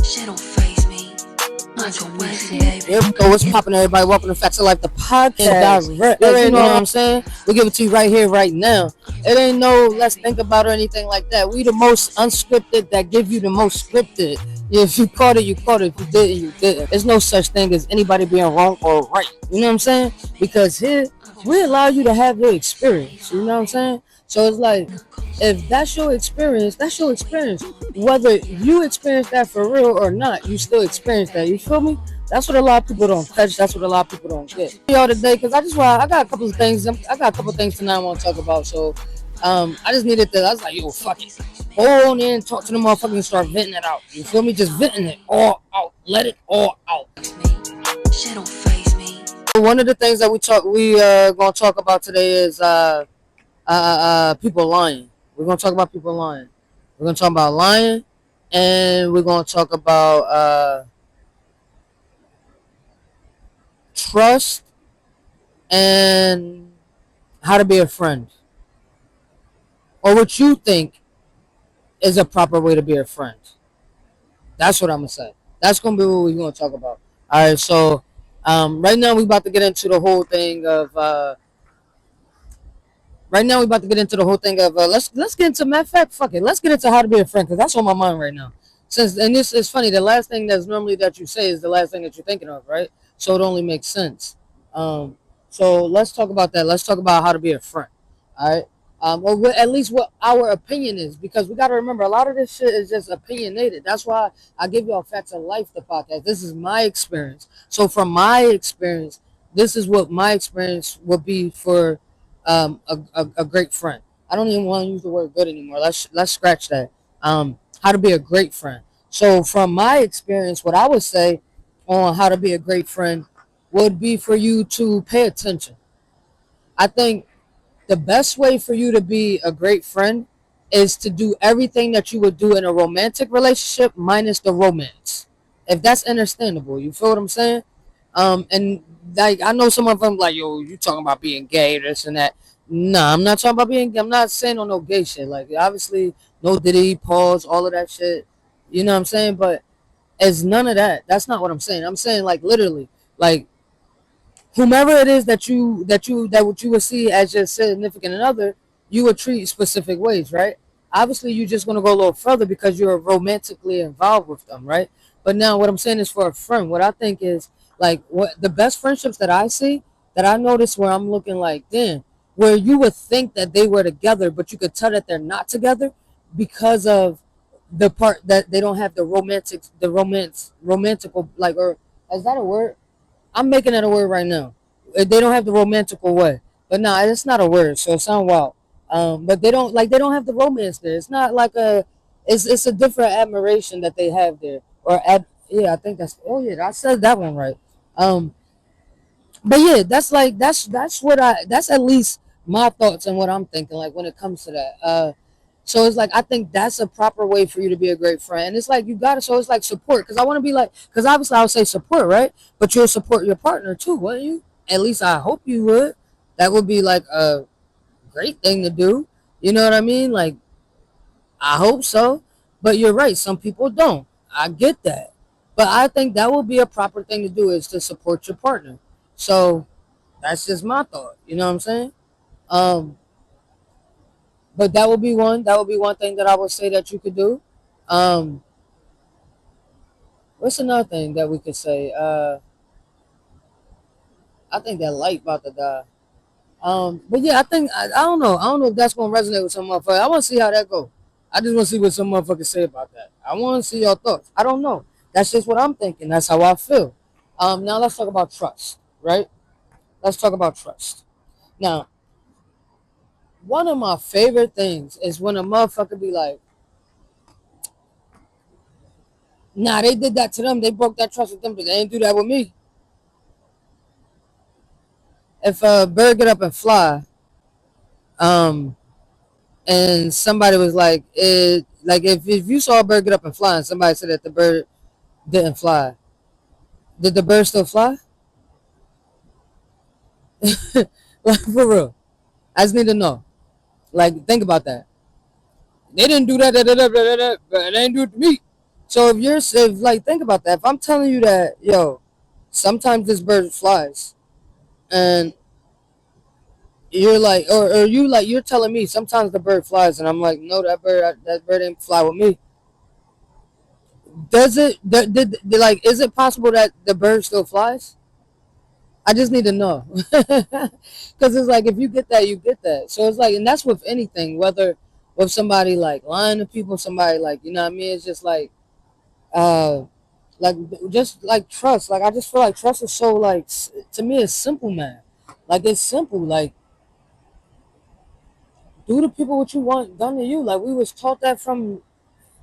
Shit don't faze me. Michael Wesley, baby. Here we go. What's poppin', everybody? Welcome to Facts of Life, the podcast. You know what I'm saying? We give it to you right here, right now. It ain't no let's think about or anything like that. We the most unscripted that give you the most scripted. If you caught it, you caught it. If you didn't, you didn't. There's no such thing as anybody being wrong or right. You know what I'm saying? Because here, we allow you to have your experience. You know what I'm saying? So it's like, if that's your experience, that's your experience. Whether you experience that for real or not, you still experience that. You feel me? That's what a lot of people don't catch. That's what a lot of people don't get. Y'all today, because I got a couple of things. I got a couple of things tonight I want to talk about. So, I just needed to. I was like, yo, fuck it. Go on in, talk to the motherfucker, and start venting it out. You feel me? Just venting it all out. Let it all out. Shit don't faze me. One of the things that we gonna talk about today is people lying. We're gonna talk about people lying. We're gonna talk about lying, and we're gonna talk about trust and how to be a friend, or what you think is a proper way to be a friend. That's what I'm gonna say. That's gonna be what we're gonna talk about. All right. So, right now we're about to get into the whole thing of. Let's get into, matter of fact, fuck it. Let's get into how to be a friend, because that's on my mind right now. And this is funny. The last thing that's normally that you say is the last thing that you're thinking of, right? So it only makes sense. So let's talk about that. Let's talk about how to be a friend. All right. Or at least what our opinion is, because we got to remember a lot of this shit is just opinionated. That's why I give y'all Facts of Life, the podcast. This is my experience. So from my experience, this is what my experience would be for a great friend. I don't even want to use the word good anymore. Let's scratch that. How to be a great friend. So from my experience, what I would say on how to be a great friend would be for you to pay attention. I think the best way for you to be a great friend is to do everything that you would do in a romantic relationship minus the romance. If that's understandable, you feel what I'm saying? And like, I know some of them like, yo, you talking about being gay, this and that. Nah, I'm not talking about being gay. I'm not saying on no gay shit. Like, obviously, no Diddy, pause, all of that shit. You know what I'm saying? But it's none of that. That's not what I'm saying. I'm saying, like, literally, like, whomever it is that what you would see as your significant other, you would treat specific ways, right? Obviously, you're just gonna go a little further because you're romantically involved with them, right? But now, what I'm saying is for a friend. What I think is, like, what the best friendships that I see, that I notice where I'm looking like, damn, where you would think that they were together, but you could tell that they're not together because of the part that they don't have romantical, like, or is that a word? I'm making it a word right now. They don't have the romantical way, but nah, it's not a word, so it sounds wild. But they don't have the romance there. It's not like it's a different admiration that they have there, yeah, I think that's, oh yeah, I said that one right. Um, but yeah, that's like that's at least my thoughts and what I'm thinking, like, when it comes to that. So it's like, I think that's a proper way for you to be a great friend. And it's like, you gotta, so it's like support, because I want to be like, because obviously I would say support, right? But you'll support your partner too, wouldn't you? At least I hope you would. That would be like a great thing to do. You know what I mean? Like, I hope so. But you're right, some people don't. I get that. But I think that would be a proper thing to do, is to support your partner. So that's just my thought. You know what I'm saying? Um, but that would be one. That would be one thing that I would say that you could do. Um, what's another thing that we could say? I think that light about to die. But yeah, I think I don't know. I don't know if that's gonna resonate with some motherfucker. I want to see how that go. I just want to see what some motherfuckers say about that. I want to see your thoughts. I don't know. That's just what I'm thinking. That's how I feel. Now let's talk about trust, right? Let's talk about trust. Now, one of my favorite things is when a motherfucker be like, nah, they did that to them. They broke that trust with them, but they didn't do that with me. If a bird get up and fly, um, and somebody was like, if you saw a bird get up and fly, and somebody said that the bird didn't fly, did the bird still fly? Like, for real. I just need to know. Like, think about that. They didn't do that, but they didn't do it to me. So if like think about that. If I'm telling you that, yo, sometimes this bird flies, and you're like, or you like, you're telling me sometimes the bird flies, and I'm like, no, that bird ain't fly with me. Does it? Like, is it possible that the bird still flies? I just need to know, because it's like if you get that, you get that. So it's like, and that's with anything, whether with somebody like lying to people, somebody like, you know what I mean. It's just uh, like just like trust. Like I just feel like trust is so like to me it's simple, man. Like it's simple. Like do to people what you want done to you. Like we was taught that from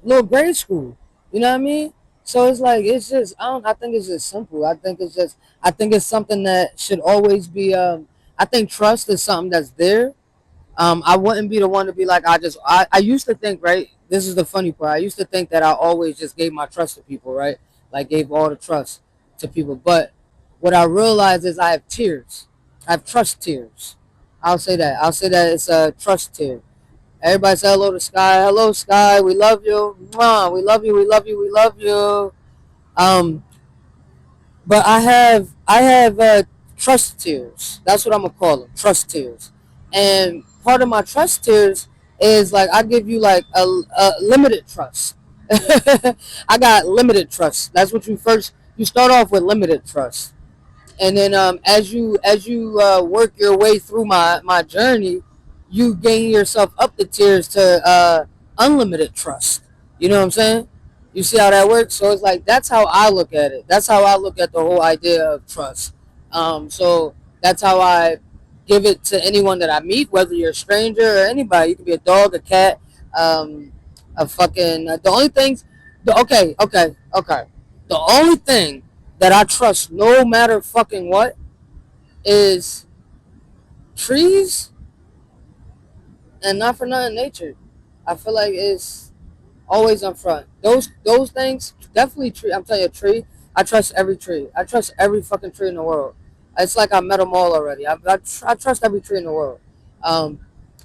little grade school. You know what I mean? So it's like it's just I don't I think it's just simple. I think it's something that should always be I think trust is something that's there. I wouldn't be the one to be like I used to think, right? This is the funny part. I used to think that I always just gave my trust to people, right? Like gave all the trust to people. But what I realized is I have tears. I have trust tears. I'll say that. I'll say that it's a trust tear. Everybody say hello to Sky. Hello, Sky. We love you. Mwah. We love you. We love you. We love you. Um, but I have trust tears. That's what I'm gonna call them. Trust tears. And part of my trust tears is like I give you like a limited trust. I got limited trust. That's what you start off with limited trust, and then as you work your way through my journey, you gain yourself up the tiers to unlimited trust. You know what I'm saying? You see how that works? So it's like that's how I look at it. That's how I look at the whole idea of trust. So that's how I give it to anyone that I meet, whether you're a stranger or anybody. You could be a dog, a cat, um, a fucking the only things. Okay. The only thing that I trust, no matter fucking what, is trees, and not for nothing nature. I feel like it's always on front. Those things definitely tree. I'm telling you, a tree. I trust every tree. I trust every fucking tree in the world. It's like I met them all already. I trust every tree in the world, um,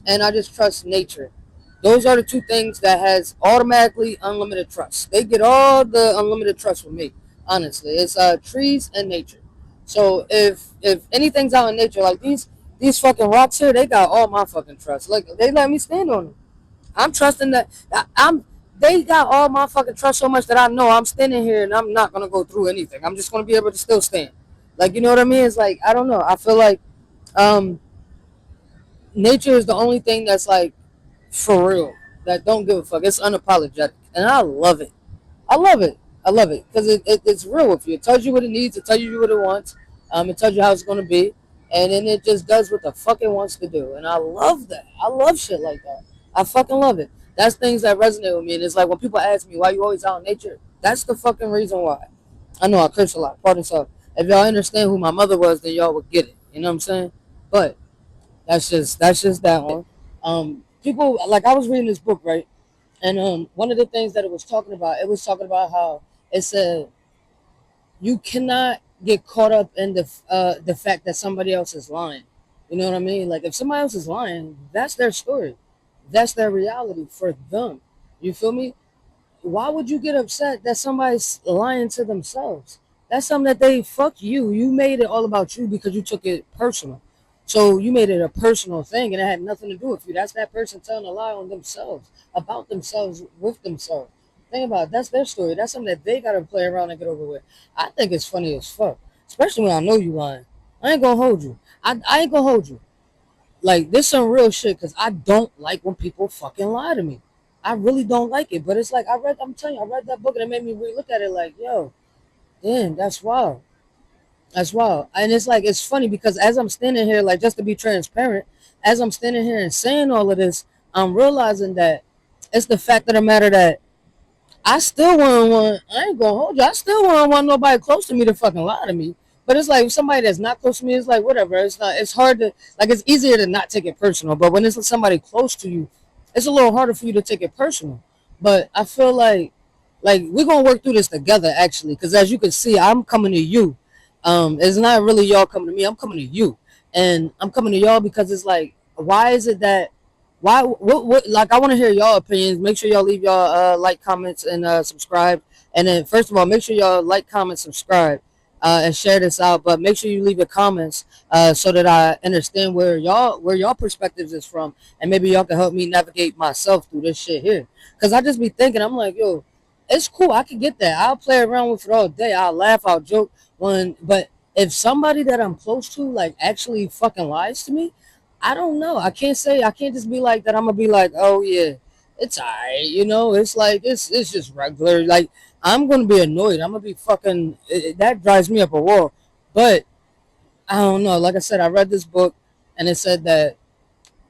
and I just trust nature. Those are the two things that has automatically unlimited trust. They get all the unlimited trust from me. Honestly, it's trees and nature. So if anything's out in nature, like these fucking rocks here, they got all my fucking trust. Like they let me stand on them. I'm trusting that I'm. They got all my fucking trust so much that I know I'm standing here and I'm not gonna go through anything. I'm just gonna be able to still stand. Like you know what I mean? It's like I don't know. I feel like um, nature is the only thing that's like for real that don't give a fuck. It's unapologetic, and I love it. I love it. I love it because it's real with you. It tells you what it needs. It tells you what it wants. It tells you how it's gonna be, and then it just does what the fuck it wants to do. And I love that. I love shit like that. I fucking love it. That's things that resonate with me. And it's like when people ask me why you always out in nature. That's the fucking reason why. I know I curse a lot. Pardon so. If y'all understand who my mother was, then y'all would get it. You know what I'm saying? But that's just that one. People like I was reading this book, right? And one of the things that it was talking about how it said you cannot get caught up in the fact that somebody else is lying. You know what I mean? Like if somebody else is lying, that's their story, that's their reality for them. You feel me? Why would you get upset that somebody's lying to themselves? That's something that they fuck you. You made it all about you because you took it personal. So you made it a personal thing and it had nothing to do with you. That's that person telling a lie on themselves, about themselves, with themselves. Think about it. That's their story. That's something that they gotta play around and get over with. I think it's funny as fuck. Especially when I know you lying. I ain't gonna hold you. I ain't gonna hold you. Like this some real shit because I don't like when people fucking lie to me. I really don't like it. But it's like I'm telling you, I read that book and it made me look at it like, yo, damn, that's wild. That's wild. And it's like it's funny because as I'm standing here, like just to be transparent, as I'm standing here and saying all of this, I'm realizing that it's the fact of the matter that I still wouldn't want. I ain't gonna hold you. I still wouldn't want nobody close to me to fucking lie to me. But it's like somebody that's not close to me. It's like whatever. It's not. It's hard to like. It's easier to not take it personal. But when it's somebody close to you, it's a little harder for you to take it personal. But I feel like we're gonna work through this together actually. Because as you can see, I'm coming to you. It's not really y'all coming to me. I'm coming to you, and I'm coming to y'all because it's like, why is it that why what like I want to hear y'all opinions. Make sure y'all leave y'all like comments and subscribe And then first of all, make sure y'all like, comment, subscribe, and share this out. But make sure you leave your comments so that I understand where y'all perspectives is from, and maybe y'all can help me navigate myself through this shit here. Cause I just be thinking, I'm like, yo, it's cool. I can get that. I'll play around with it all day. I'll laugh. I'll joke. But if somebody that I'm close to like actually fucking lies to me, I don't know. I can't say. I can't just be like that. I'm gonna be like, oh yeah, it's alright. It's like it's just regular. Like I'm gonna be annoyed. I'm gonna be fucking. That drives me up a wall. But I don't know. Like I said, I read this book, and it said that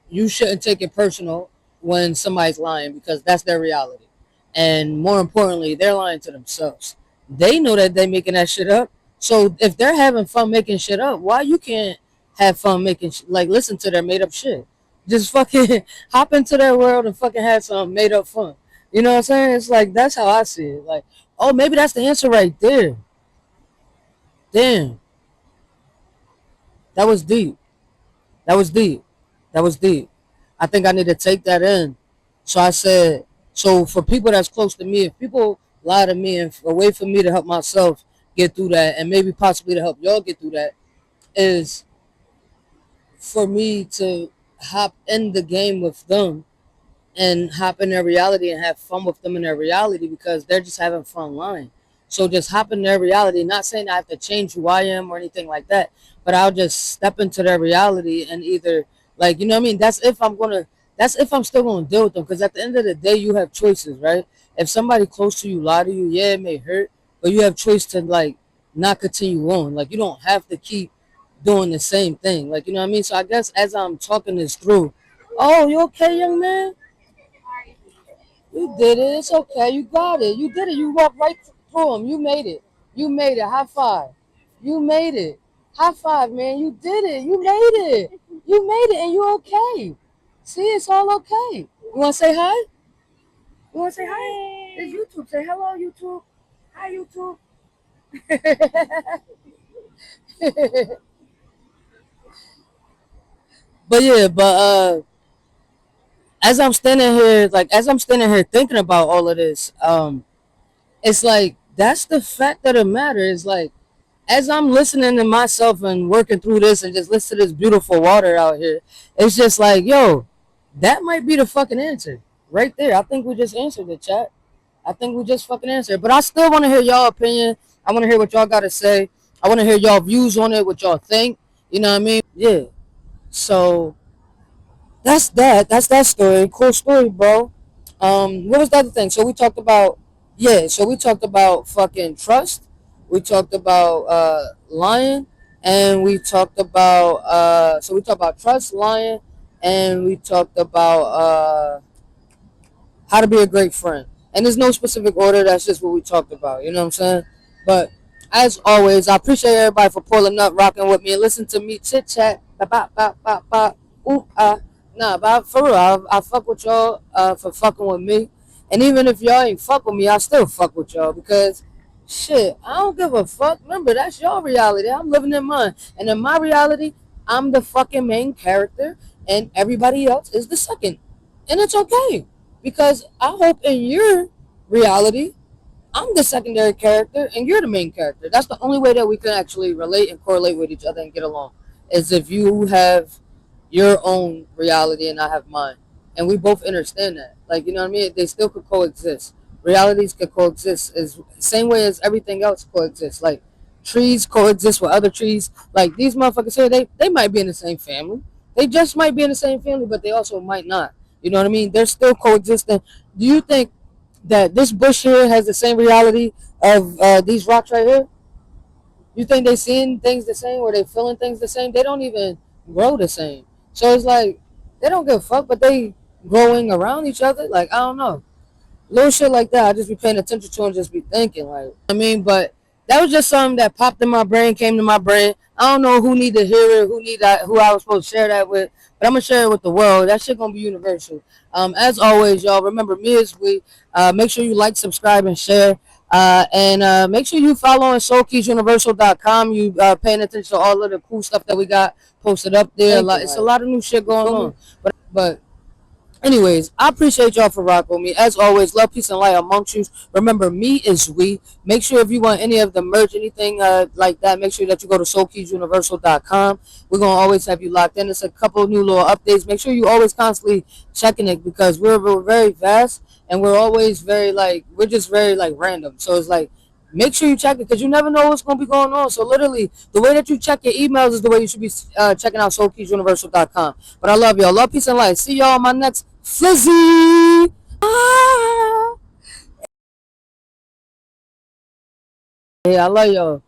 you shouldn't take it personal when somebody's lying because that's their reality. And more importantly, they're lying to themselves. They know that they're making that shit up. So if they're having fun making shit up, why you can't have fun making like listen to their made up shit? Just fucking hop into their world and fucking have some made up fun. You know what I'm saying? It's like that's how I see it. Like, oh, maybe that's the answer right there. Damn, that was deep. That was deep. That was deep. I think I need to take that in. So I said, so for people that's close to me, if people lie to me and a way for me to help myself get through that, and maybe possibly to help y'all get through that, is for me to hop in the game with them and hop in their reality and have fun with them in their reality because they're just having fun lying. So just hop in their reality, not saying I have to change who I am or anything like that, but I'll just step into their reality and either like what I mean. That's if I'm still gonna deal with them because at the end of the day, you have choices, right? If somebody close to you lie to you, yeah, it may hurt, but you have choice to like not continue on. Like you don't have to keep doing the same thing. Like what I mean. So I guess as I'm talking this through, oh, you okay, young man? You did it. It's okay. You got it. You did it. You walked right through them. You made it. You made it. High five. You made it. High five, man. You did it. You made it. You made it, and you okay. See, it's all okay. You want to say hi? You want to say hi? It's YouTube. Say hello, YouTube. Hi, YouTube. But yeah, as I'm standing here thinking about all of this, it's like that's the fact of the matter. Is like as I'm listening to myself and working through this and just listen to this beautiful water out here, it's just like, yo, that might be the fucking answer right there. I think we just answered the chat. I think we just fucking answered. But I still want to hear y'all opinion. I want to hear what y'all got to say. I want to hear y'all views on it, what y'all think. You know what I mean? Yeah. So that's that. That's that story. Cool story, bro. What was the other thing? So we talked about yeah. So we talked about fucking trust. We talked about lying, and we talked about so we talked about trust, lying, and we talked about how to be a great friend. And there's no specific order. That's just what we talked about. You know what I'm saying? But as always, I appreciate everybody for pulling up, rocking with me, and listen to me chit chat. Ba ba ba ba ba. Ooh ah. Nah, but for real, I fuck with y'all for fucking with me. And even if y'all ain't fuck with me, I still fuck with y'all because shit, I don't give a fuck. Remember, that's your reality. I'm living in mine. And in my reality, I'm the fucking main character and everybody else is the second. And it's okay. Because I hope in your reality, I'm the secondary character and you're the main character. That's the only way that we can actually relate and correlate with each other and get along. Is if you have your own reality and I have mine. And we both understand that. Like, you know what I mean? They still could coexist. Realities could coexist is same way as everything else coexists. Like trees coexist with other trees. Like these motherfuckers here, they might be in the same family. They just might be in the same family, but they also might not. You know what I mean? They're still coexisting. Do you think that this bush here has the same reality of these rocks right here? You think they seeing things the same or they feeling things the same? They don't even grow the same. So it's like they don't give a fuck, but they growing around each other. Like I don't know, little shit like that. I just be paying attention to and just be thinking. Like I mean, but that was just something that popped in my brain, came to my brain. I don't know who need to hear it, who I was supposed to share that with, but I'm gonna share it with the world. That shit gonna be universal. As always, y'all remember me as we. Make sure you like, subscribe, and share. And make sure you follow on soulkeysuniversal.com. You paying attention to all of the cool stuff that we got posted up there. It's a lot of new shit going on. But Anyways, I appreciate y'all for rocking with me. As always, love, peace, and light amongst you. Remember, me is we. Make sure if you want any of the merch, anything like that, make sure that you go to soulkeysuniversal.com. We're going to always have you locked in. It's a couple new little updates. Make sure you always constantly checking it because we're very vast and we're always very, like, we're just very, like, random. So it's like, make sure you check it because you never know what's going to be going on. So literally, the way that you check your emails is the way you should be checking out soulkeysuniversal.com. But I love y'all. Love, peace, and light. See y'all on my next Flizzy. Ah. Hey, I love y'all.